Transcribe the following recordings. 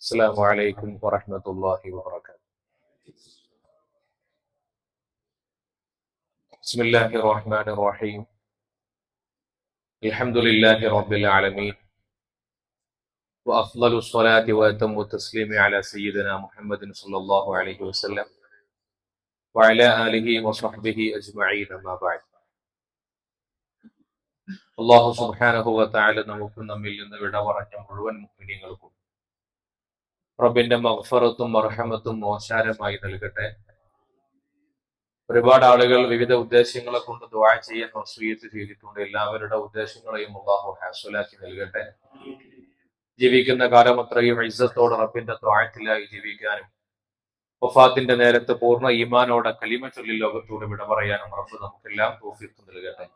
السلام عليكم ورحمة الله وبركاته. بسم الله الرحمن الرحيم. الحمد لله رب العالمين، وأفضل الصلاة وأتم التسليم على سيدنا محمد صلى الله عليه وسلم وعلى آله وصحبه أجمعين. ما بعد. അല്ലാഹു സുബ്ഹാനഹു വ തആല നമുക്കും നമ്മിൽ നിന്ന് വിട പറഞ്ഞ മുഴുവൻ മുഅ്മിനീങ്ങൾക്കും റബ്ബിന്റെ മഗ്ഫിറത്തും മർഹമത്തും ഓശാരമായി നൽകട്ടെ. ഒരുപാട് ആളുകൾ വിവിധ ഉദ്ദേശങ്ങളെ കൊണ്ട് ദുആ ചെയ്യാൻ വസിയത്ത് ചെയ്തിട്ടുണ്ട്. എല്ലാവരുടെ ഉദ്ദേശങ്ങളെയും അല്ലാഹു ഹാസിലാക്കി നൽകട്ടെ. ജീവിക്കുന്ന കാലമത്രയും ഇസ്സത്തോടെ റബ്ബിന്റെ ത്വാഅത്തിലായി ജീവിക്കാനും വഫാത്തിന്റെ നേരത്ത് പൂർണ്ണ ഈമാനോടെ കലിമ ചൊല്ലി ലോകത്തോട് വിട പറയാനും റബ്ബ് നമുക്കെല്ലാം തൗഫീഖ് നൽകട്ടെ.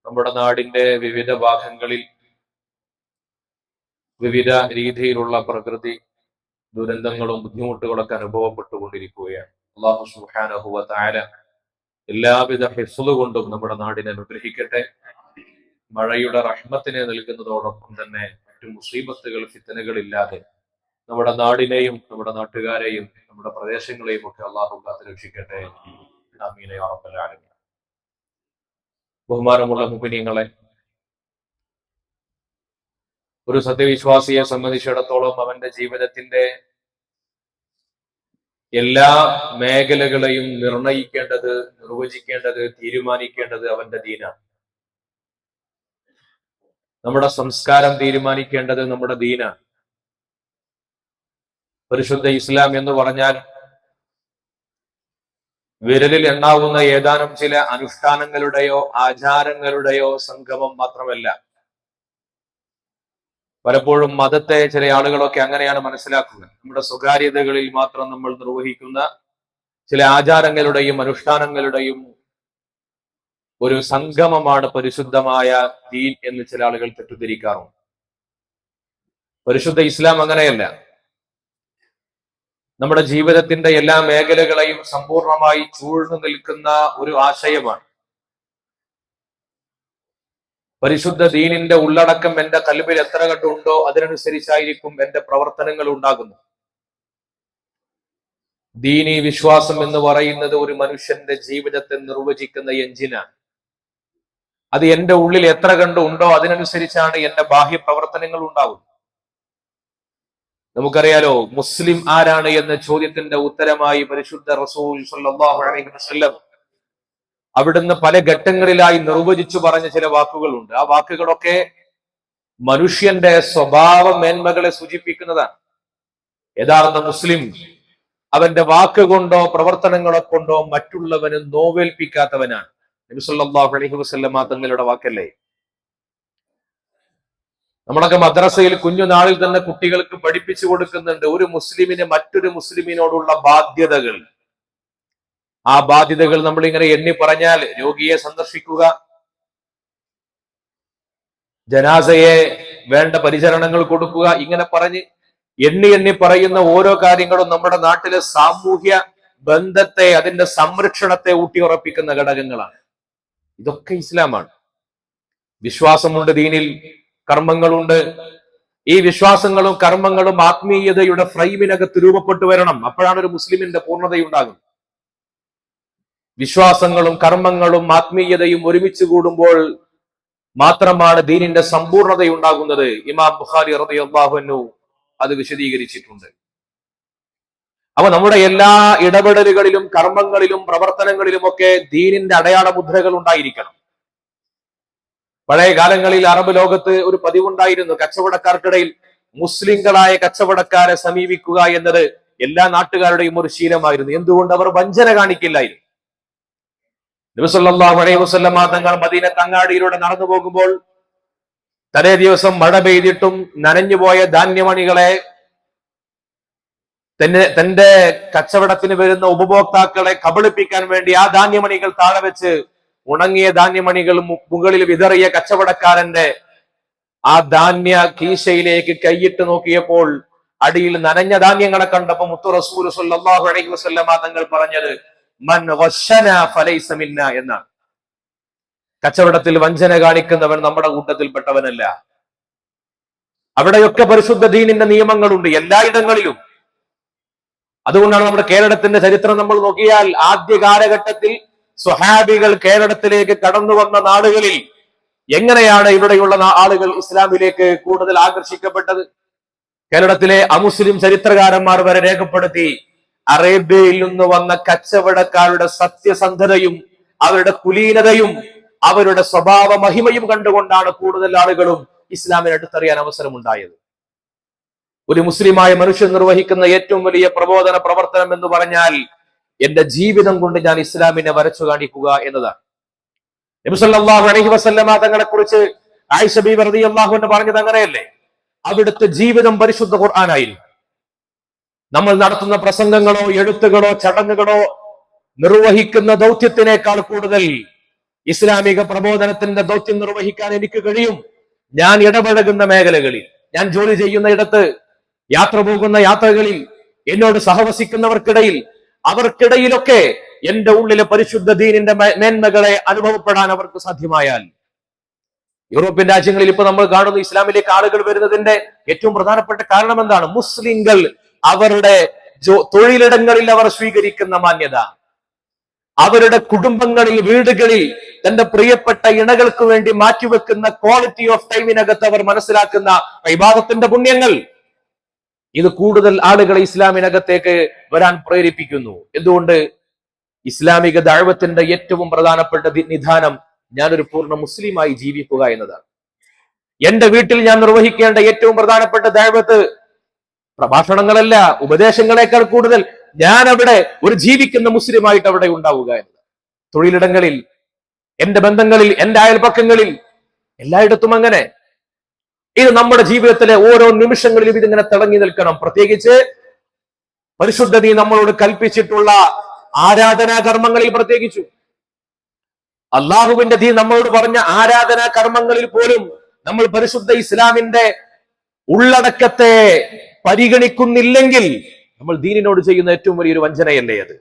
നമ്മുടെ നാടിന്റെ വിവിധ ഭാഗങ്ങളിൽ വിവിധ രീതിയിലുള്ള പ്രകൃതി ദുരന്തങ്ങളും ബുദ്ധിമുട്ടുകളൊക്കെ അനുഭവപ്പെട്ടുകൊണ്ടിരിക്കുകയാണ്. അല്ലാഹു സുബ്ഹാനഹു വ തആല എല്ലാവിധ ഹിഫ്ള് കൊണ്ടും നമ്മുടെ നാടിനെ അനുഗ്രഹിക്കട്ടെ. മഴയുടെ റഹ്മത്തിനെ നൽകുന്നതോടൊപ്പം തന്നെ മറ്റു മുസീബത്തുകൾ ഫിത്തനകൾ ഇല്ലാതെ നമ്മുടെ നാടിനെയും നമ്മുടെ നാട്ടുകാരെയും നമ്മുടെ പ്രദേശങ്ങളെയും ഒക്കെ അല്ലാഹു കാത്തുരക്ഷിക്കട്ടെ. ആമീൻ യാ റബ്ബൽ ആലമീൻ. ബഹുമാനമുള്ള മുഅ്മിനീങ്ങളെ, ഒരു സത്യവിശ്വാസിയെ സംബന്ധിച്ചിടത്തോളം അവന്റെ ജീവിതത്തിന്റെ എല്ലാ മേഖലകളെയും നിർണയിക്കേണ്ടത്, നിർവചിക്കേണ്ടത്, തീരുമാനിക്കേണ്ടത് അവന്റെ ദീനാണ്. നമ്മുടെ സംസ്കാരം തീരുമാനിക്കേണ്ടത് നമ്മുടെ ദീനാണ്. പരിശുദ്ധ ഇസ്ലാം എന്ന് പറഞ്ഞാൽ വിരലിൽ എണ്ണാവുന്ന ഏതാനും ചില അനുഷ്ഠാനങ്ങളുടെയോ ആചാരങ്ങളുടെയോ സംഗമം മാത്രമല്ല. പലപ്പോഴും മതത്തെ ചില ആളുകളൊക്കെ അങ്ങനെയാണ് മനസ്സിലാക്കുക. നമ്മുടെ സ്വകാര്യതകളിൽ മാത്രം നമ്മൾ നിർവഹിക്കുന്ന ചില ആചാരങ്ങളുടെയും അനുഷ്ഠാനങ്ങളുടെയും ഒരു സംഗമമാണ് പരിശുദ്ധമായ ദീൻ എന്ന് ചില ആളുകൾ തെറ്റിദ്ധരിക്കാറുണ്ട്. പരിശുദ്ധ ഇസ്ലാം അങ്ങനെയല്ല. നമ്മുടെ ജീവിതത്തിന്റെ എല്ലാ മേഖലകളെയും സമ്പൂർണമായി ചൂഴ്ന്നു നിൽക്കുന്ന ഒരു ആശയമാണ്. പരിശുദ്ധ ദീനിന്റെ ഉള്ളടക്കം എന്റെ കൽബിൽ എത്ര കണ്ടുണ്ടോ അതിനനുസരിച്ചായിരിക്കും എന്റെ പ്രവർത്തനങ്ങൾ ഉണ്ടാകുന്നത്. ദീനി വിശ്വാസം എന്ന് പറയുന്നത് ഒരു മനുഷ്യന്റെ ജീവിതത്തെ നിർവചിക്കുന്ന എഞ്ചിനാണ്. അത് എന്റെ ഉള്ളിൽ എത്ര കണ്ടുണ്ടോ അതിനനുസരിച്ചാണ് എന്റെ ബാഹ്യ പ്രവർത്തനങ്ങൾ ഉണ്ടാകുന്നത്. നമുക്കറിയാലോ, മുസ്ലിം ആരാണ് എന്ന ചോദ്യത്തിന്റെ ഉത്തരമായി പരിശുദ്ധ റസൂൽ സ്വല്ലല്ലാഹു അലൈഹി വസല്ലം അവിടുന്ന് പല ഘട്ടങ്ങളിലായി നിർവചിച്ചു പറഞ്ഞ ചില വാക്കുകളുണ്ട്. ആ വാക്കുകളൊക്കെ മനുഷ്യന്റെ സ്വഭാവ മേന്മകളെ സൂചിപ്പിക്കുന്നതാണ്. യഥാർത്ഥ മുസ്ലിം അവന്റെ വാക്കുകൊണ്ടോ പ്രവർത്തനങ്ങളെ കൊണ്ടോ മറ്റുള്ളവന് നോവേൽപ്പിക്കാത്തവനാണ്. നബി സല്ലല്ലാഹു അലൈഹി വസല്ലം തങ്ങളുടെ വാക്കല്ലേ. നമ്മളൊക്കെ മദ്രസയിൽ കുഞ്ഞുനാളിൽ തന്നെ കുട്ടികൾക്ക് പഠിപ്പിച്ചു കൊടുക്കുന്നുണ്ട് ഒരു മുസ്ലിമിന് മറ്റൊരു മുസ്ലിമിനോടുള്ള ബാധ്യതകൾ. ആ ബാധ്യതകൾ നമ്മൾ ഇങ്ങനെ എണ്ണി പറഞ്ഞാൽ രോഗിയെ സന്ദർശിക്കുക, ജനാസയെ വേണ്ട പരിചരണങ്ങൾ കൊടുക്കുക, ഇങ്ങനെ പറഞ്ഞ് എണ്ണി പറയുന്ന ഓരോ കാര്യങ്ങളും നമ്മുടെ നാട്ടിലെ സാമൂഹ്യ ബന്ധത്തെ, അതിന്റെ സംരക്ഷണത്തെ ഊട്ടിയുറപ്പിക്കുന്ന ഘടകങ്ങളാണ്. ഇതൊക്കെ ഇസ്ലാമാണ്. വിശ്വാസമുണ്ട് ദീനിൽ, കർമ്മങ്ങളുണ്ട്. ഈ വിശ്വാസങ്ങളും കർമ്മങ്ങളും ആത്മീയതയുടെ ഫ്രെയിമിനകത്ത് രൂപപ്പെട്ടു വരണം. അപ്പോഴാണ് ഒരു മുസ്ലിമിന്റെ പൂർണ്ണതയുണ്ടാകുന്നത്. വിശ്വാസങ്ങളും കർമ്മങ്ങളും ആത്മീയതയും ഒരുമിച്ച് കൂടുമ്പോൾ മാത്രമാണ് ദീനിന്റെ സമ്പൂർണതയുണ്ടാകുന്നത്. ഇമാം ബുഖാരി റളിയല്ലാഹു അൻഹു അത് വിശദീകരിച്ചിട്ടുണ്ട്. അപ്പൊ നമ്മുടെ എല്ലാ ഇടപെടലുകളിലും കർമ്മങ്ങളിലും പ്രവർത്തനങ്ങളിലും ഒക്കെ ദീനിന്റെ അടയാള മുദ്രകൾ ഉണ്ടായിരിക്കണം. പഴയ കാലങ്ങളിൽ അറബ് ലോകത്ത് ഒരു പതിവുണ്ടായിരുന്നു. കച്ചവടക്കാർക്കിടയിൽ മുസ്ലിങ്ങളായ കച്ചവടക്കാരെ സമീപിക്കുക എന്നത് എല്ലാ നാട്ടുകാരുടെയും ഒരു ശീലമായിരുന്നു. എന്തുകൊണ്ട്? അവർ വഞ്ചന കാണിക്കില്ലായിരുന്നു. നബി സല്ലല്ലാഹു അലൈഹി വസല്ലം തങ്ങൾ മദീനത്ത് അങ്ങാടിയിലൂടെ നടന്നു പോകുമ്പോൾ തലേ ദിവസം മഴ പെയ്തിട്ടും നനഞ്ഞുപോയ ധാന്യമണികളെ, തന്റെ കച്ചവടത്തിന് വരുന്ന ഉപഭോക്താക്കളെ കബളിപ്പിക്കാൻ വേണ്ടി ആ ധാന്യമണികൾ താഴെ വെച്ച് ഉണങ്ങിയ ധാന്യമണികൾ മുകളിൽ വിതറിയ കച്ചവടക്കാരന്റെ ആ ധാന്യ കീശയിലേക്ക് കൈയിട്ട് നോക്കിയപ്പോൾ അടിയിൽ നനഞ്ഞ ധാന്യങ്ങളെ കണ്ടപ്പോൾ മുത്തു റസൂൽ സ്വല്ലല്ലാഹു അലൈഹി വസല്ലം തങ്ങൾ പറഞ്ഞത് മൻ ഗശനാ ഫലൈസ മിന്നാ എന്നാണ്. കച്ചവടത്തിൽ വഞ്ചന കാണിക്കുന്നവൻ നമ്മുടെ കൂട്ടത്തിൽപ്പെട്ടവനല്ല. അവിടെയൊക്കെ പരിശുദ്ധ ദീനിന്റെ നിയമങ്ങളുണ്ട് എല്ലായിടങ്ങളിലും. അതുകൊണ്ടാണ് നമ്മുടെ കേരളത്തിന്റെ ചരിത്രം നമ്മൾ നോക്കിയാൽ ആദ്യ കാലഘട്ടത്തിൽ സ്വഹാബികൾ കേരളത്തിലേക്ക് കടന്നു വന്ന നാടുകളിൽ എങ്ങനെയാണ് ഇവിടെയുള്ള ആളുകൾ ഇസ്ലാമിലേക്ക് കൂടുതൽ ആകർഷിക്കപ്പെട്ടത്? കേരളത്തിലെ അമുസ്ലിം ചരിത്രകാരന്മാർ വരെ രേഖപ്പെടുത്തി, അറേബ്യയിൽ നിന്ന് വന്ന കച്ചവടക്കാരുടെ സത്യസന്ധതയും അവരുടെ കുലീനതയും അവരുടെ സ്വഭാവ മഹിമയും കണ്ടുകൊണ്ടാണ് കൂടുതൽ ആളുകളും ഇസ്ലാമിനെ അടുത്തറിയാൻ അവസരമുണ്ടായത്. ഒരു മുസ്ലിമായ മനുഷ്യൻ നിർവഹിക്കുന്ന ഏറ്റവും വലിയ പ്രബോധന പ്രവർത്തനം എന്ന് പറഞ്ഞാൽ എന്റെ ജീവിതം കൊണ്ട് ഞാൻ ഇസ്ലാമിനെ വരച്ചു കാണിക്കുക എന്നതാണ്. നബി സല്ലല്ലാഹു അലൈഹി വസല്ലമ തങ്ങളെ കുറിച്ച് ആയിഷ ബീവി റളിയല്ലാഹു അൻഹ പറഞ്ഞത് അങ്ങനെയല്ലേ? അവിടുത്തെ ജീവിതം പരിശുദ്ധ ഖുർആനായിരുന്നു. നമ്മൾ നടത്തുന്ന പ്രസംഗങ്ങളോ എഴുത്തുകളോ ചടങ്ങുകളോ നിർവഹിക്കുന്ന ദൗത്യത്തിനേക്കാൾ കൂടുതൽ ഇസ്ലാമിക പ്രബോധനത്തിന്റെ ദൗത്യം നിർവഹിക്കാൻ എനിക്ക് കഴിയും. ഞാൻ ഇടപഴകുന്ന മേഖലകളിൽ, ഞാൻ ജോലി ചെയ്യുന്ന ഇടത്ത്, യാത്ര പോകുന്ന യാത്രകളിൽ, എന്നോട് സഹവസിക്കുന്നവർക്കിടയിൽ, അവർക്കിടയിലൊക്കെ എന്റെ ഉള്ളിലെ പരിശുദ്ധ ദീനിന്റെ മേന്മകളെ അനുഭവപ്പെടാൻ അവർക്ക് സാധ്യമായാൽ. യൂറോപ്യൻ രാജ്യങ്ങളിൽ ഇപ്പൊ നമ്മൾ കാണുന്ന ഇസ്ലാമിലേക്ക് ആളുകൾ വരുന്നതിന്റെ ഏറ്റവും പ്രധാനപ്പെട്ട കാരണം എന്താണ്? മുസ്ലിങ്ങൾ അവരുടെ തൊഴിലിടങ്ങളിൽ അവർ സ്വീകരിക്കുന്ന മാന്യത, അവരുടെ കുടുംബങ്ങളിൽ, വീടുകളിൽ തന്റെ പ്രിയപ്പെട്ട ഇണകൾക്ക് വേണ്ടി മാറ്റിവെക്കുന്ന ക്വാളിറ്റി ഓഫ് ടൈമിനകത്ത് അവർ മനസ്സിലാക്കുന്ന ഇബാദത്തിന്റെ പുണ്യങ്ങൾ, ഇത് കൂടുതൽ ആളുകളെ ഇസ്ലാമിനകത്തേക്ക് വരാൻ പ്രേരിപ്പിക്കുന്നു. എന്തുകൊണ്ട്? ഇസ്ലാമിക ദഅവത്തിന്റെ ഏറ്റവും പ്രധാനപ്പെട്ട നിധാനം ഞാനൊരു പൂർണ്ണ മുസ്ലിമായി ജീവിക്കുക എന്നതാണ്. എന്റെ വീട്ടിൽ ഞാൻ നിർവഹിക്കേണ്ട ഏറ്റവും പ്രധാനപ്പെട്ട ദഅവത്ത് പ്രഭാഷണങ്ങളല്ല, ഉപദേശങ്ങളെക്കാൾ കൂടുതൽ ഞാൻ അവിടെ ഒരു ജീവിക്കുന്ന മുസ്ലിമായിട്ട് അവിടെ ഉണ്ടാവുക എന്നതാണ്. തൊഴിലിടങ്ങളിൽ, എന്റെ ബന്ധങ്ങളിൽ, എന്റെ അയൽപക്കങ്ങളിൽ, എല്ലായിടത്തും അങ്ങനെ. ഇത് നമ്മുടെ ജീവിതത്തിലെ ഓരോ നിമിഷങ്ങളിലും ഇതിങ്ങനെ തിളങ്ങി നിൽക്കണം. പ്രത്യേകിച്ച് പരിശുദ്ധ ദീൻ നമ്മളോട് കൽപ്പിച്ചിട്ടുള്ള ആരാധനാ കർമ്മങ്ങളിൽ, പ്രത്യേകിച്ചു അള്ളാഹുവിന്റെ ദീൻ നമ്മളോട് പറഞ്ഞ ആരാധനാ കർമ്മങ്ങളിൽ പോലും നമ്മൾ പരിശുദ്ധ ഇസ്ലാമിന്റെ ഉള്ളടക്കത്തെ പരിഗണിക്കുന്നില്ലെങ്കിൽ നമ്മൾ ദീനിനോട് ചെയ്യുന്ന ഏറ്റവും വലിയൊരു വഞ്ചനയല്ലേ അത്?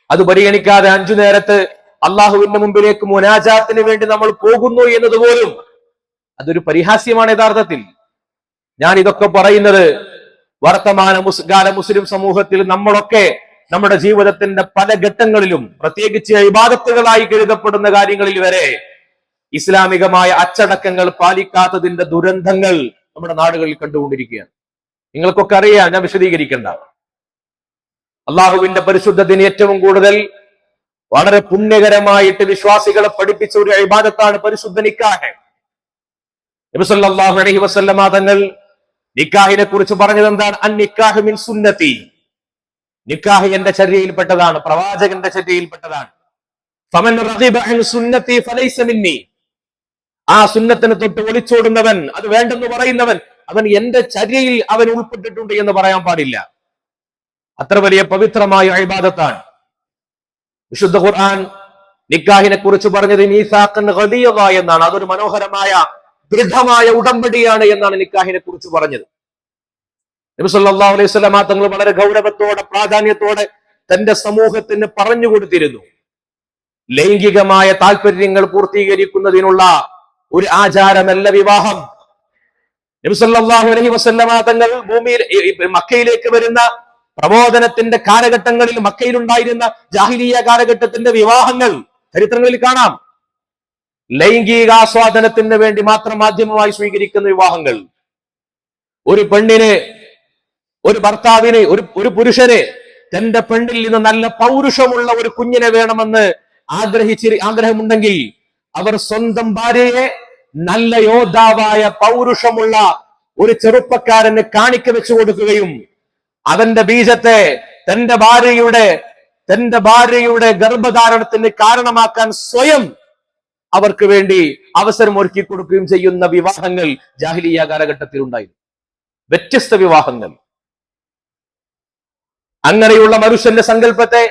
അത് പരിഗണിക്കാതെ 5 നേരത്ത് അള്ളാഹുവിന്റെ മുമ്പിലേക്ക് മുനാജാത്തിന് വേണ്ടി നമ്മൾ പോകുന്നു എന്നതുപോലും അതൊരു പരിഹാസ്യമാണ് യഥാർത്ഥത്തിൽ. ഞാൻ ഇതൊക്കെ പറയുന്നത് വർത്തമാന കാല മുസ്ലിം സമൂഹത്തിൽ നമ്മളൊക്കെ നമ്മുടെ ജീവിതത്തിന്റെ പല ഘട്ടങ്ങളിലും, പ്രത്യേകിച്ച് ഇബാദത്തുകളായി കരുതപ്പെടുന്ന കാര്യങ്ങളിൽ വരെ ഇസ്ലാമികമായ അച്ചടക്കങ്ങൾ പാലിക്കാത്തതിന്റെ ദുരന്തങ്ങൾ നമ്മുടെ നാടുകളിൽ കണ്ടുകൊണ്ടിരിക്കുകയാണ്. നിങ്ങൾക്കൊക്കെ അറിയാം, ഞാൻ വിശദീകരിക്കണ്ട. അള്ളാഹുവിന്റെ പരിശുദ്ധത്തിന് ഏറ്റവും കൂടുതൽ വളരെ പുണ്യകരമായിട്ട് വിശ്വാസികളെ പഠിപ്പിച്ച ഒരു ഇബാദത്താണ് പരിശുദ്ധ നിക്കാഹ്. നബി സല്ലല്ലാഹു അലൈഹി വസല്ലമ തങ്ങൾ നിക്കാഹിനെ കുറിച്ച് പറഞ്ഞത് എന്താണ്? അൻ നിക്കാഹ് മിൻ സുന്നതി, നിക്കാഹ് എന്റെ ചര്യയിൽപ്പെട്ടതാണ്, പ്രവാചകന്റെ ചര്യയിൽപ്പെട്ടതാണ്. ഫമൻ റഗിബ അൻ സുന്നതി ഫലൈസ മിന്നി, ആ സുന്നത്തിനെ തൊട്ട് ഒളിച്ചോടുന്നവൻ, അത് വേണ്ടെന്ന് പറയുന്നവൻ, അവൻ എന്റെ ചര്യയിൽ അവൻ ഉൾപ്പെട്ടിട്ടുണ്ട് എന്ന് പറയാൻ പാടില്ല. അത്ര വലിയ പവിത്രമായ ഇബാദത്താണ്. വിശുദ്ധ ഖുർആൻ നിക്കാഹിനെ കുറിച്ച് പറഞ്ഞത് മീസാഖൻ ഗലീദ എന്നാണ്. അതൊരു മനോഹരമായ ദൃഢമായ ഉടമ്പടിയാണ് എന്നാണ് നിക്കാഹിനെ കുറിച്ച് പറഞ്ഞത്. നബി സല്ലല്ലാഹു അലൈഹി വസല്ലം തങ്ങൾ വളരെ ഗൗരവത്തോടെ, പ്രാധാന്യത്തോടെ തന്റെ സമൂഹത്തിന് പറഞ്ഞു കൊടുത്തിരുന്നു. ലൈംഗികമായ താല്പര്യങ്ങൾ പൂർത്തീകരിക്കുന്നതിനുള്ള ഒരു ആചാരമല്ല വിവാഹം. നബി സല്ലല്ലാഹു അലൈഹി വസല്ലം തങ്ങൾ ഭൂമിയിൽ മക്കയിലേക്ക് വരുന്ന പ്രബോധനത്തിന്റെ കാലഘട്ടങ്ങളിൽ മക്കയിലുണ്ടായിരുന്ന ജാഹിലിയ കാലഘട്ടത്തിന്റെ വിവാഹങ്ങൾ ചരിത്രങ്ങളിൽ കാണാം. ലൈംഗികാസ്വാദനത്തിന് വേണ്ടി മാത്രം മാധ്യമമായി സ്വീകരിക്കുന്ന വിവാഹങ്ങൾ. ഒരു പെണ്ണിന്, ഒരു ഭർത്താവിന്, ഒരു പുരുഷന് തന്റെ പെണ്ണിൽ നിന്ന് നല്ല പൗരുഷമുള്ള ഒരു കുഞ്ഞിനെ വേണമെന്ന് ആഗ്രഹമുണ്ടെങ്കിൽ അവർ സ്വന്തം ഭാര്യയെ നല്ല യോദ്ധാവായ പൗരുഷമുള്ള ഒരു ചെറുപ്പക്കാരന് കാണിക്ക വെച്ചു കൊടുക്കുകയും അവന്റെ ബീജത്തെ തന്റെ ഭാര്യയുടെ ഗർഭധാരണത്തിന് കാരണമാക്കാൻ സ്വയം അവർക്ക് വേണ്ടി അവസരം ഒരുക്കി കൊടുക്കുകയും ചെയ്യുന്ന വിവാഹങ്ങൾ ജാഹിലിയ കാലഘട്ടത്തിൽ ഉണ്ടായിരുന്നു. വ്യത്യസ്ത വിവാഹങ്ങൾ. അങ്ങനെയുള്ള മനുഷ്യന്റെ സങ്കല്പത്തെ,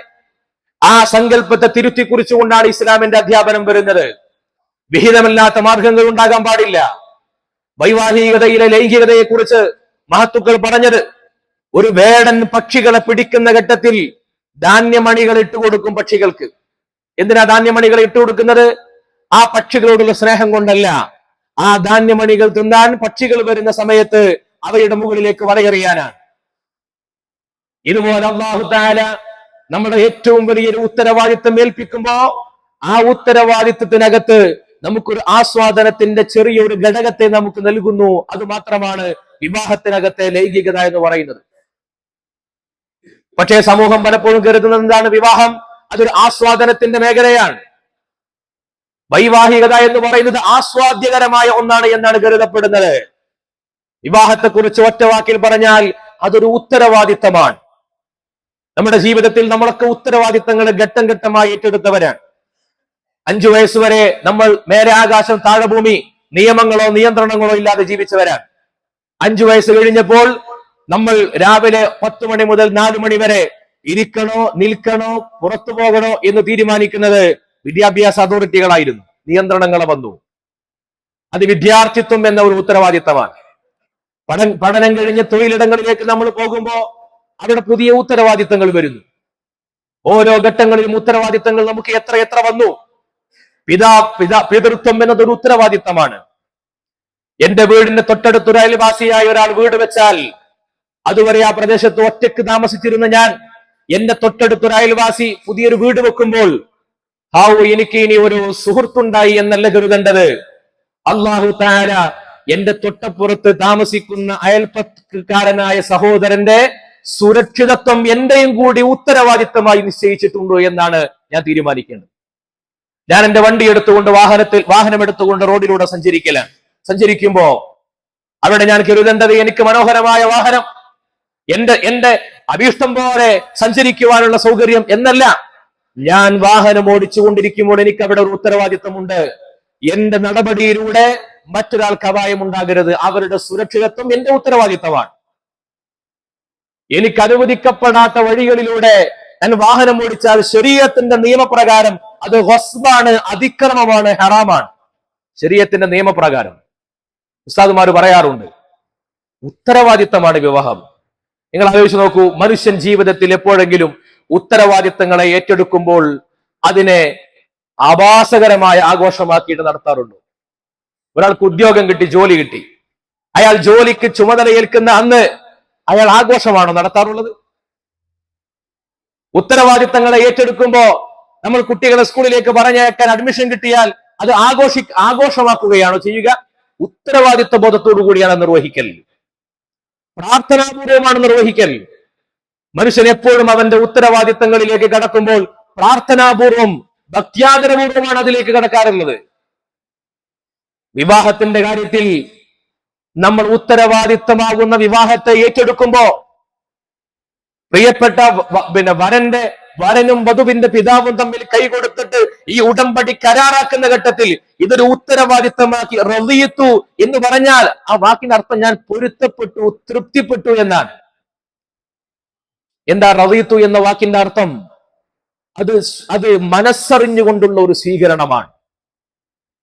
ആ സങ്കല്പത്തെ തിരുത്തി കുറിച്ചുകൊണ്ടാണ് ഇസ്ലാമിന്റെ അധ്യാപനം വരുന്നത്. വിഹിതമല്ലാത്ത മാർഗങ്ങൾ ഉണ്ടാകാൻ പാടില്ല. വൈവാഹികതയിലെ ലൈംഗികതയെ കുറിച്ച് മഹത്തുക്കൾ പറഞ്ഞത്, ഒരു വേടൻ പക്ഷികളെ പിടിക്കുന്ന ഘട്ടത്തിൽ ധാന്യമണികൾ ഇട്ടുകൊടുക്കും പക്ഷികൾക്ക്. എന്തിനാ ധാന്യമണികൾ ഇട്ടുകൊടുക്കുന്നത്? ആ പക്ഷികളോടുള്ള സ്നേഹം കൊണ്ടല്ല, ആ ധാന്യമണികൾ തിന്നാൻ പക്ഷികൾ വരുന്ന സമയത്ത് അവയുടെ മുകളിലേക്ക് വലയെറിയാനാണ്. ഇതുപോലെ അല്ലാഹു തആല നമ്മുടെ ഏറ്റവും വലിയൊരു ഉത്തരവാദിത്വം ഏൽപ്പിക്കുമ്പോ ആ ഉത്തരവാദിത്വത്തിനകത്ത് നമുക്കൊരു ആസ്വാദനത്തിന്റെ ചെറിയൊരു ഘടകത്തെ നമുക്ക് നൽകുന്നു. അത് മാത്രമാണ് വിവാഹത്തിനകത്തെ ലൈംഗികത എന്ന് പറയുന്നത്. പക്ഷേ സമൂഹം പലപ്പോഴും കരുതുന്നത് എന്താണ്? വിവാഹം അതൊരു ആസ്വാദനത്തിന്റെ മേഖലയാണ്. വൈവാഹികത എന്ന് പറയുന്നത് ആസ്വാദ്യകരമായ ഒന്നാണ് എന്നാണ് കരുതപ്പെടുന്നത്. വിവാഹത്തെക്കുറിച്ച് ഒറ്റ വാക്കിൽ പറഞ്ഞാൽ അതൊരു ഉത്തരവാദിത്തമാണ്. നമ്മുടെ ജീവിതത്തിൽ നമ്മളൊക്കെ ഉത്തരവാദിത്തങ്ങൾ ഘട്ടം ഘട്ടമായി ഏറ്റെടുത്തവരാണ്. 5 വയസ്സുവരെ നമ്മൾ മേലെ ആകാശം താഴെ ഭൂമി, നിയമങ്ങളോ നിയന്ത്രണങ്ങളോ ഇല്ലാതെ ജീവിച്ചവരാണ്. 5 വയസ്സ് കഴിഞ്ഞപ്പോൾ നമ്മൾ രാവിലെ 10 മണി മുതൽ 4 മണി വരെ ഇരിക്കണോ നിൽക്കണോ പുറത്തു പോകണോ എന്ന് തീരുമാനിക്കുന്നത് വിദ്യാഭ്യാസ അതോറിറ്റികളായിരുന്നു. നിയന്ത്രണങ്ങൾ വന്നു. അത് വിദ്യാർത്ഥിത്വം എന്ന ഒരു ഉത്തരവാദിത്തമാണ്. പഠനം കഴിഞ്ഞ് തൊഴിലിടങ്ങളിലേക്ക് നമ്മൾ പോകുമ്പോ അവിടെ പുതിയ ഉത്തരവാദിത്തങ്ങൾ വരുന്നു. ഓരോ ഘട്ടങ്ങളിലും ഉത്തരവാദിത്തങ്ങൾ നമുക്ക് എത്ര വന്നു. പിതൃത്വം എന്നതൊരു ഉത്തരവാദിത്തമാണ്. എന്റെ വീടിന്റെ തൊട്ടടുത്തൊരു അയൽവാസിയായ ഒരാൾ വീട് വെച്ചാൽ, അതുവരെ ആ പ്രദേശത്ത് ഒറ്റയ്ക്ക് താമസിച്ചിരുന്ന ഞാൻ എന്റെ തൊട്ടടുത്തൊരു അയൽവാസി പുതിയൊരു വീട് വെക്കുമ്പോൾ എനിക്ക് ഇനി ഒരു സുഹൃത്തുണ്ടായി എന്നല്ല കരുതേണ്ടത്. അല്ലാഹു തആല എന്റെ തൊട്ടപ്പുറത്ത് താമസിക്കുന്ന അയൽപക്കക്കാരനായ സഹോദരന്റെ സുരക്ഷിതത്വം എന്റെയും കൂടി ഉത്തരവാദിത്തമായി നിശ്ചയിച്ചിട്ടുണ്ടോ എന്നാണ് ഞാൻ തീരുമാനിക്കേണ്ടത്. ഞാൻ എന്റെ വണ്ടി എടുത്തുകൊണ്ട് വാഹനം എടുത്തുകൊണ്ട് റോഡിലൂടെ സഞ്ചരിക്കുമ്പോ അവിടെ ഞാൻ കരുതേണ്ടത് എനിക്ക് മനോഹരമായ വാഹനം, എന്റെ അഭീഷ്ടം പോലെ സഞ്ചരിക്കുവാനുള്ള സൗകര്യം എന്നല്ല. ഞാൻ വാഹനം ഓടിച്ചുകൊണ്ടിരിക്കുമ്പോൾ എനിക്ക് അവിടെ ഒരു ഉത്തരവാദിത്തമുണ്ട്. എന്റെ നടപടിയിലൂടെ മറ്റൊരാൾക്ക് അപായം ഉണ്ടാകരുത്. അവരുടെ സുരക്ഷിതത്വം എന്റെ ഉത്തരവാദിത്തമാണ്. എനിക്ക് അനുവദിക്കപ്പെടാത്ത വഴികളിലൂടെ ഞാൻ വാഹനം ഓടിച്ചാൽ ശരീഅത്തിന്റെ നിയമപ്രകാരം അത് ഗസ്ബാണ്, അതിക്രമമാണ്, ഹറാമാണ്. ശരീഅത്തിന്റെ നിയമപ്രകാരം ഉസ്താദുമാർ പറയാറുണ്ട്, ഉത്തരവാദിത്തമാണ് വിവാഹം. നിങ്ങൾ ആലോചിച്ച് നോക്കൂ, മനുഷ്യൻ ജീവിതത്തിൽ എപ്പോഴെങ്കിലും ഉത്തരവാദിത്തങ്ങളെ ഏറ്റെടുക്കുമ്പോൾ അതിനെ ആഭാസകരമായ ആഘോഷമാക്കിയിട്ട് നടത്താറുള്ളൂ. ഒരാൾക്ക് ഉദ്യോഗം കിട്ടി, ജോലി കിട്ടി, അയാൾ ജോലിക്ക് ചുമതലയേൽക്കുന്ന അന്ന് അയാൾ ആഘോഷമാണോ നടത്താറുള്ളത്? ഉത്തരവാദിത്തങ്ങളെ ഏറ്റെടുക്കുമ്പോ നമ്മൾ കുട്ടികളെ സ്കൂളിലേക്ക് പറഞ്ഞയക്കാൻ അഡ്മിഷൻ കിട്ടിയാൽ അത് ആഘോഷമാക്കുകയാണോ ചെയ്യുക? ഉത്തരവാദിത്വ ബോധത്തോടു കൂടിയാണ് നിർവഹിക്കൽ. പ്രാർത്ഥനാപൂർവമാണ് നിർവഹിക്കൽ. മനുഷ്യൻ എപ്പോഴും അവന്റെ ഉത്തരവാദിത്തങ്ങളിലേക്ക് കടക്കുമ്പോൾ പ്രാർത്ഥനാപൂർവം ഭക്ത്യാദരപൂർവമാണ് അതിലേക്ക് കടക്കാറുള്ളത്. വിവാഹത്തിന്റെ കാര്യത്തിൽ നമ്മൾ ഉത്തരവാദിത്തമാകുന്ന വിവാഹത്തെ ഏറ്റെടുക്കുമ്പോ പ്രിയപ്പെട്ട വരനും വധുവിന്റെ പിതാവും തമ്മിൽ കൈകൊടുത്തിട്ട് ഈ ഉടമ്പടി കരാറാക്കുന്ന ഘട്ടത്തിൽ ഇതൊരു ഉത്തരവാദിത്തമാക്കി റളിയത്തു എന്ന് പറഞ്ഞാൽ ആ വാക്കിന്റെ അർത്ഥം ഞാൻ പൊരുത്തപ്പെട്ടു, തൃപ്തിപ്പെട്ടു എന്നാണ്. എന്താ റളിയത്തു എന്ന വാക്കിന്റെ അർത്ഥം? അത് മനസ്സറിഞ്ഞുകൊണ്ടുള്ള ഒരു സ്വീകരണമാണ്.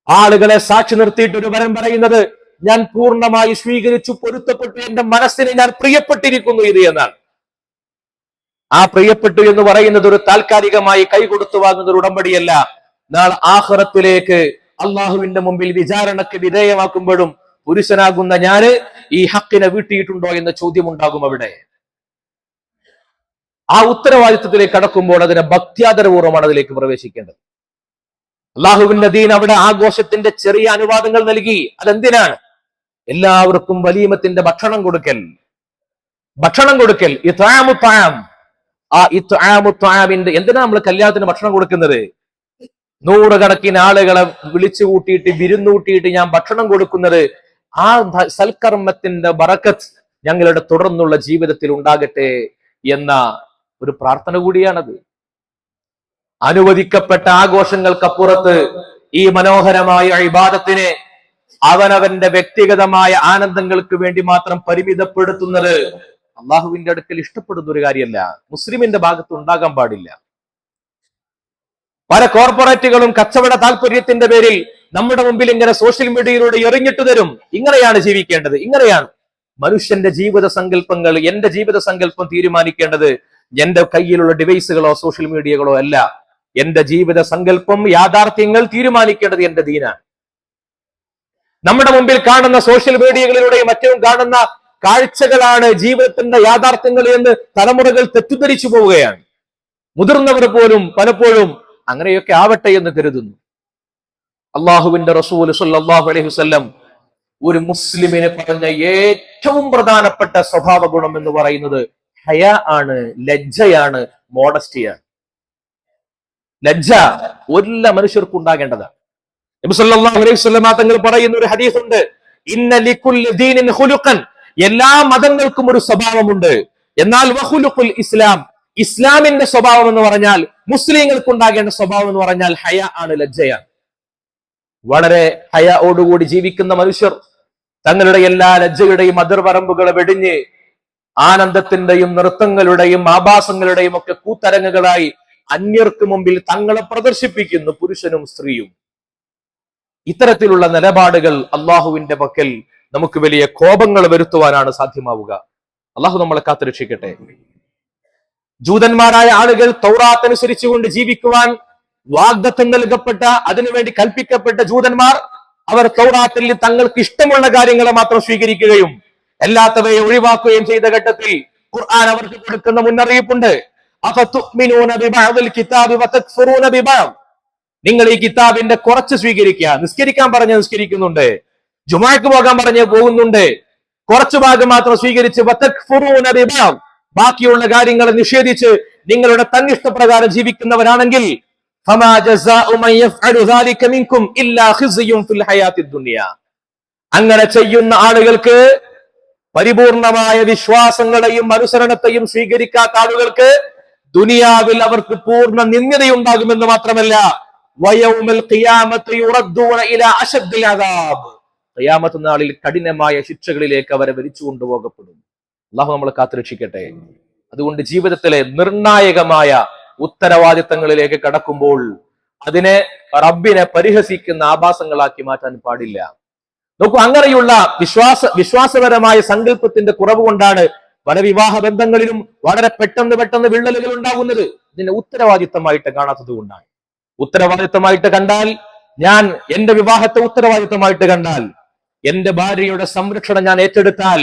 ആളുകളെ സാക്ഷി നിർത്തിയിട്ട് ഒരു വരൻ പറയുന്നത്, ഞാൻ പൂർണ്ണമായി സ്വീകരിച്ചു, പൊരുത്തപ്പെട്ടു, എന്റെ മനസ്സിന് ഞാൻ പ്രിയപ്പെട്ടിരിക്കുന്നു ഇത് എന്നാണ്. ആ പ്രിയപ്പെട്ടു എന്ന് പറയുന്നത് ഒരു താൽക്കാലികമായി കൈകൊടുത്തു വാങ്ങുന്ന ഒരു ഉടമ്പടിയല്ല. നാളെ ആഖിറത്തിലേക്ക് അള്ളാഹുവിന്റെ മുമ്പിൽ വിചാരണക്ക് വിധേയമാക്കുമ്പോഴും പുരുഷനാകുന്ന ഞാന് ഈ ഹക്കിനെ വീട്ടിയിട്ടുണ്ടോ എന്ന ചോദ്യം ഉണ്ടാകും അവിടെ. ആ ഉത്തരവാദിത്വത്തിലേക്ക് കടക്കുമ്പോൾ അതിനെ ഭക്ത്യാദരപൂർവ്വമാണ് അതിലേക്ക് പ്രവേശിക്കേണ്ടത്. അള്ളാഹുവിന്റെ ദീൻ അവിടെ ആഘോഷത്തിന്റെ ചെറിയ അനുവാദങ്ങൾ നൽകി. അതെന്തിനാണ്? എല്ലാവർക്കും വലീമത്തിന്റെ ഭക്ഷണം കൊടുക്കൽ. ആ ഇത്ആമുത്താമിന്റെ എന്തിനാ നമ്മൾ കല്യാണത്തിന് ഭക്ഷണം കൊടുക്കുന്നത്? 100 കണക്കിന് ആളുകളെ വിളിച്ചു കൂട്ടിയിട്ട് വിരുന്നൂട്ടിയിട്ട് ഞാൻ ഭക്ഷണം കൊടുക്കുന്നത് ആ സൽക്കർമ്മത്തിന്റെ ബറക്കത്ത് ഞങ്ങളുടെ തുടർന്നുള്ള ജീവിതത്തിൽ ഉണ്ടാകട്ടെ എന്ന ഒരു പ്രാർത്ഥന കൂടിയാണത്. അനുവദിക്കപ്പെട്ട ആഘോഷങ്ങൾക്കപ്പുറത്ത് ഈ മനോഹരമായ ഇബാദത്തിനെ അവനവന്റെ വ്യക്തിഗതമായ ആനന്ദങ്ങൾക്ക് വേണ്ടി മാത്രം പരിമിതപ്പെടുത്തുന്നത് അള്ളാഹുവിന്റെ അടുക്കൽ ഇഷ്ടപ്പെടുന്ന ഒരു കാര്യമല്ല, മുസ്ലിമിന്റെ ഭാഗത്ത് ഉണ്ടാകാൻ പാടില്ല. പല കോർപ്പറേറ്റുകളും കച്ചവട താല്പര്യത്തിന്റെ പേരിൽ നമ്മുടെ മുമ്പിൽ ഇങ്ങനെ സോഷ്യൽ മീഡിയയിലൂടെ എറിഞ്ഞിട്ട് തരും. ഇങ്ങനെയാണ് ജീവിക്കേണ്ടത്, ഇങ്ങനെയാണ്. മനുഷ്യന്റെ ജീവിത സങ്കല്പങ്ങൾ, എന്റെ ജീവിത സങ്കല്പം തീരുമാനിക്കേണ്ടത് എന്റെ കയ്യിലുള്ള ഡിവൈസുകളോ സോഷ്യൽ മീഡിയകളോ അല്ല. എന്റെ ജീവിത സങ്കല്പം, യാഥാർത്ഥ്യങ്ങൾ തീരുമാനിക്കേണ്ടത് എന്റെ ദീനാണ്. നമ്മുടെ മുമ്പിൽ കാണുന്ന സോഷ്യൽ മീഡിയകളിലൂടെയും മറ്റും കാണുന്ന കാഴ്ചകളാണ് ജീവിതത്തിന്റെ യാഥാർത്ഥ്യങ്ങൾ എന്ന് തലമുറകൾ തെറ്റിദ്ധരിച്ചു പോവുകയാണ്. മുതിർന്നവർ പോലും പലപ്പോഴും അങ്ങനെയൊക്കെ ആവട്ടെ എന്ന് കരുതുന്നു. അള്ളാഹുവിന്റെ റസൂൽ സല്ലല്ലാഹു അലൈഹി വസല്ലം ഒരു മുസ്ലിമിനെ പറഞ്ഞ ഏറ്റവും പ്രധാനപ്പെട്ട സ്വഭാവ ഗുണം എന്ന് പറയുന്നത് ഹയ ആണ്, ലജ്ജയാണ്, മോഡസ്റ്റിയാണ്. ലജ്ജ എല്ലാ മനുഷ്യർക്കും ഉണ്ടാകേണ്ടതാണ്. നബി സല്ലല്ലാഹു അലൈഹി വസല്ലം തങ്ങൾ പറയുന്ന ഒരു ഹദീസുണ്ട്, ഇന്ന ലികുല്ലി ദീനിൻ ഖുലുഖൻ, എല്ലാ മതങ്ങൾക്കും ഒരു സ്വഭാവമുണ്ട്. എന്നാൽ വഖുലുഖുൽ ഇസ്ലാം, ഇസ്ലാമിന്റെ സ്വഭാവം എന്ന് പറഞ്ഞാൽ, മുസ്ലിങ്ങൾക്ക് ഉണ്ടാകേണ്ട സ്വഭാവം എന്ന് പറഞ്ഞാൽ ഹയ ആണ്, ലജ്ജയാണ്. വളരെ ഹയയോടുകൂടി ജീവിക്കുന്ന മനുഷ്യർ തങ്ങളുടെ എല്ലാ ലജ്ജയുടെയും അതിർവരമ്പുകളെ വെടിഞ്ഞ് ആനന്ദത്തിന്റെയും നൃത്തങ്ങളുടെയും ആഭാസങ്ങളുടെയും ഒക്കെ കൂത്തരങ്ങുകളായി അന്യർക്ക് മുമ്പിൽ തങ്ങളെ പ്രദർശിപ്പിക്കുന്നു, പുരുഷനും സ്ത്രീയും. ഇത്തരത്തിലുള്ള നിലപാടുകൾ അള്ളാഹുവിന്റെ പക്കൽ നമുക്ക് വലിയ കോപങ്ങൾ വരുത്തുവാനാണ് സാധ്യമാവുക. അള്ളാഹു നമ്മളെ കാത്തുരക്ഷിക്കട്ടെ. ജൂതന്മാരായ ആളുകൾ തൗറാത്ത് അനുസരിച്ചുകൊണ്ട് ജീവിക്കുവാൻ വാഗ്ദത്തം നൽകപ്പെട്ട, അതിനുവേണ്ടി കൽപ്പിക്കപ്പെട്ട ജൂതന്മാർ, അവർ തൗറാത്തിൽ തങ്ങൾക്ക് ഇഷ്ടമുള്ള കാര്യങ്ങളെ മാത്രം സ്വീകരിക്കുകയും അല്ലാത്തവയെ ഒഴിവാക്കുകയും ചെയ്ത ഘട്ടത്തിൽ ഖുർആൻ അവർക്ക് കൊടുക്കുന്ന മുന്നറിയിപ്പുണ്ട്. നിങ്ങൾ ഈ കിതാബിന്റെ കുറച്ച് സ്വീകരിക്കുക. നിസ്കരിക്കാൻ പറഞ്ഞ നിസ്കരിക്കുന്നുണ്ട്, ജുമാക്ക് പോകാൻ പറഞ്ഞ് പോകുന്നുണ്ട്, കുറച്ചു ഭാഗം മാത്രം സ്വീകരിച്ച് ബാക്കിയുള്ള കാര്യങ്ങളെ നിഷേധിച്ച് നിങ്ങളുടെ തന്നിഷ്ടപ്രകാരം ജീവിക്കുന്നവരാണെങ്കിൽ അങ്ങനെ ചെയ്യുന്ന ആളുകൾക്ക്, പരിപൂർണമായ വിശ്വാസങ്ങളെയും അനുസരണത്തെയും സ്വീകരിക്കാത്ത ആളുകൾക്ക് ദുനിയാവിൽ അവർക്ക് പൂർണ്ണ നിന്ദയുണ്ടാകുമെന്ന് മാത്രമല്ല, ഖിയാമത്ത് നാളിൽ കഠിനമായ ശിക്ഷകളിലേക്ക് അവരെ വലിച്ചു കൊണ്ടുപോകപ്പെടും. അള്ളാഹു നമ്മളെ കാത്തുരക്ഷിക്കട്ടെ. അതുകൊണ്ട് ജീവിതത്തിലെ നിർണായകമായ ഉത്തരവാദിത്തങ്ങളിലേക്ക് കടക്കുമ്പോൾ അതിനെ റബ്ബിനെ പരിഹസിക്കുന്ന ആഭാസങ്ങളാക്കി മാറ്റാൻ പാടില്ല. നോക്കൂ, അങ്ങനെയുള്ള വിശ്വാസപരമായ സങ്കല്പത്തിന്റെ കുറവ് കൊണ്ടാണ് പല വിവാഹ ബന്ധങ്ങളിലും വളരെ പെട്ടെന്ന് വിള്ളലുകൾ ഉണ്ടാകുന്നത്. ഇതിനെ ഉത്തരവാദിത്തമായിട്ട് കാണാത്തത് കൊണ്ടാണ്. ഉത്തരവാദിത്തമായിട്ട് കണ്ടാൽ, ഞാൻ എന്റെ വിവാഹത്തെ ഉത്തരവാദിത്തമായിട്ട് കണ്ടാൽ, എന്റെ ഭാര്യയുടെ സംരക്ഷണം ഞാൻ ഏറ്റെടുത്താൽ,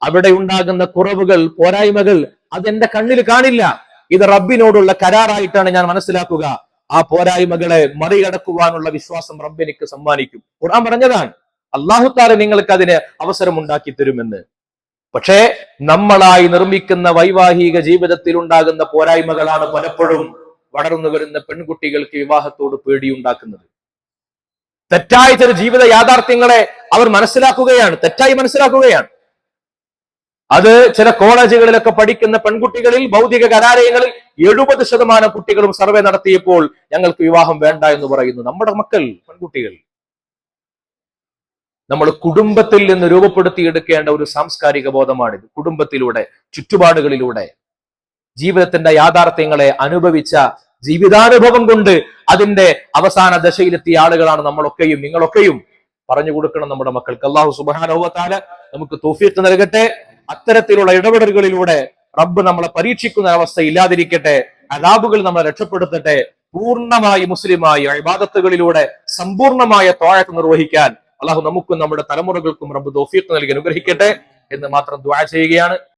അവിടെ ഉണ്ടാകുന്ന കുറവുകൾ, പോരായ്മകൾ അതെന്റെ കണ്ണിൽ കാണില്ല. ഇത് റബ്ബിനോടുള്ള കരാറായിട്ടാണ് ഞാൻ മനസ്സിലാക്കുക. ആ പോരായ്മകളെ മറികടക്കുവാനുള്ള വിശ്വാസം റബ്ബ് എനിക്ക് സമ്മാനിക്കും. ഖുർആൻ പറഞ്ഞതാണ്, അല്ലാഹു തആല നിങ്ങൾക്ക് അതിന് അവസരം ഉണ്ടാക്കി തരുമെന്ന്. പക്ഷേ നമ്മളായി നിർമ്മിക്കുന്ന വൈവാഹിക ജീവിതത്തിൽ ഉണ്ടാകുന്ന പോരായ്മകളാണ് പലപ്പോഴും വളർന്നു വരുന്ന പെൺകുട്ടികൾക്ക് വിവാഹത്തോട് പേടിയുണ്ടാക്കുന്നത്. തെറ്റായ ചില ജീവിത യാഥാർത്ഥ്യങ്ങളെ അവർ മനസ്സിലാക്കുകയാണ്, തെറ്റായി മനസ്സിലാക്കുകയാണ്. അത് ചില കോളേജുകളിലൊക്കെ പഠിക്കുന്ന പെൺകുട്ടികളിൽ, ഭൗതിക കലാലയങ്ങളിൽ 70% കുട്ടികളും സർവേ നടത്തിയപ്പോൾ ഞങ്ങൾക്ക് വിവാഹം വേണ്ട എന്ന് പറയുന്നു. നമ്മുടെ മക്കൾ, പെൺകുട്ടികൾ. നമ്മൾ കുടുംബത്തിൽ നിന്ന് രൂപപ്പെടുത്തിയെടുക്കേണ്ട ഒരു സാംസ്കാരിക ബോധമാണിത്. കുടുംബത്തിലൂടെ, ചുറ്റുപാടുകളിലൂടെ ജീവിതത്തിന്റെ യാഥാർത്ഥ്യങ്ങളെ അനുഭവിച്ച, ജീവിതാനുഭവം കൊണ്ട് അതിന്റെ അവസാന ദശയിലെത്തിയ ആളുകളാണ് നമ്മളൊക്കെയും നിങ്ങളൊക്കെയും. പറഞ്ഞു കൊടുക്കണം നമ്മുടെ മക്കൾക്ക്. അല്ലാഹു സുബ്ഹാനഹു വ തആല നമുക്ക് തൗഫീഖ് നൽകട്ടെ. അത്തരത്തിലുള്ള ഇടപെടലുകളിലൂടെ റബ്ബ് നമ്മളെ പരീക്ഷിക്കുന്ന അവസ്ഥ ഇല്ലാതിരിക്കട്ടെ. അദാബുകൾ നമ്മളെ രക്ഷപ്പെടുത്തട്ടെ. പൂർണ്ണമായി മുസ്ലിമായി ഇബാദത്തുകളിലൂടെ സമ്പൂർണമായ ത്വാഅത്ത് നിർവഹിക്കാൻ അള്ളാഹു നമുക്കും നമ്മുടെ തലമുറകൾക്കും റബ്ബ് തൗഫീഖ് നൽകി അനുഗ്രഹിക്കട്ടെ എന്ന് മാത്രം ദുആ ചെയ്യുകയാണ്.